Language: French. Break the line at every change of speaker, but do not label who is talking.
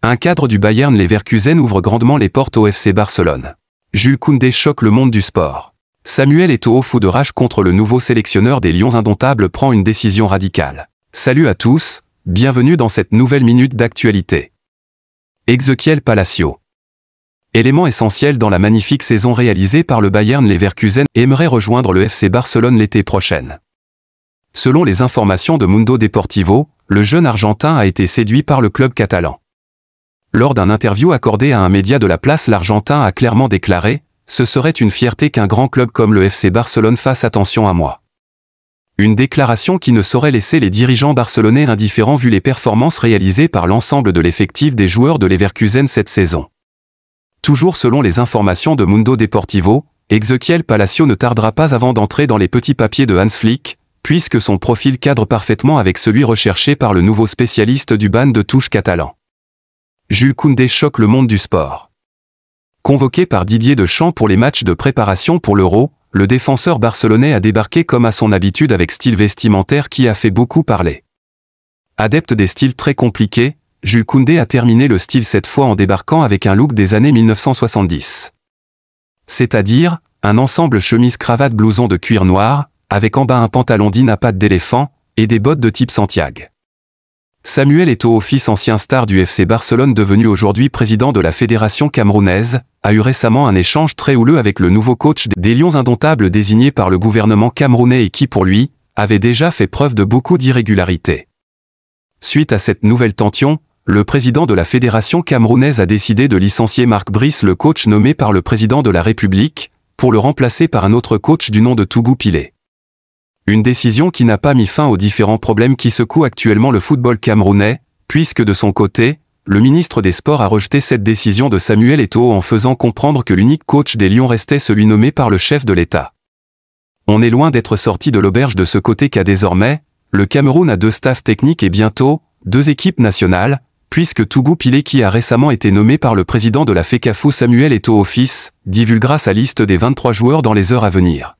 Un cadre du Bayern Leverkusen ouvre grandement les portes au FC Barcelone. Jules Koundé choque le monde du sport. Samuel Eto'o, fou de rage contre le nouveau sélectionneur des Lions indomptables, prend une décision radicale. Salut à tous, bienvenue dans cette nouvelle minute d'actualité. Ezequiel Palacio. Élément essentiel dans la magnifique saison réalisée par le Bayern Leverkusen, aimerait rejoindre le FC Barcelone l'été prochain. Selon les informations de Mundo Deportivo, le jeune Argentin a été séduit par le club catalan. Lors d'un interview accordé à un média de la place, l'Argentin a clairement déclaré « Ce serait une fierté qu'un grand club comme le FC Barcelone fasse attention à moi ». Une déclaration qui ne saurait laisser les dirigeants barcelonais indifférents vu les performances réalisées par l'ensemble de l'effectif des joueurs de Leverkusen cette saison. Toujours selon les informations de Mundo Deportivo, Ezequiel Palacio ne tardera pas avant d'entrer dans les petits papiers de Hans Flick, puisque son profil cadre parfaitement avec celui recherché par le nouveau spécialiste du ban de touche catalan. Jules Koundé choque le monde du sport. Convoqué par Didier Deschamps pour les matchs de préparation pour l'Euro, le défenseur barcelonais a débarqué comme à son habitude avec style vestimentaire qui a fait beaucoup parler. Adepte des styles très compliqués, Jules Koundé a terminé le style cette fois en débarquant avec un look des années 1970. C'est-à-dire, un ensemble chemise-cravate blouson de cuir noir, avec en bas un pantalon dit à pattes d'éléphant, et des bottes de type Santiago. Samuel Eto'o, fils ancien star du FC Barcelone devenu aujourd'hui président de la fédération camerounaise, a eu récemment un échange très houleux avec le nouveau coach des Lions indomptables désigné par le gouvernement camerounais et qui pour lui, avait déjà fait preuve de beaucoup d'irrégularités. Suite à cette nouvelle tension, le président de la fédération camerounaise a décidé de licencier Marc Brice, le coach nommé par le président de la République, pour le remplacer par un autre coach du nom de Tougou Pilé. Une décision qui n'a pas mis fin aux différents problèmes qui secouent actuellement le football camerounais, puisque de son côté, le ministre des Sports a rejeté cette décision de Samuel Eto'o en faisant comprendre que l'unique coach des Lions restait celui nommé par le chef de l'État. On est loin d'être sorti de l'auberge de ce côté car désormais, le Cameroun a 2 staffs techniques et bientôt, 2 équipes nationales, puisque Tougou Pilé, qui a récemment été nommé par le président de la FECAFOOT Samuel Eto'o fils, divulguera sa liste des 23 joueurs dans les heures à venir.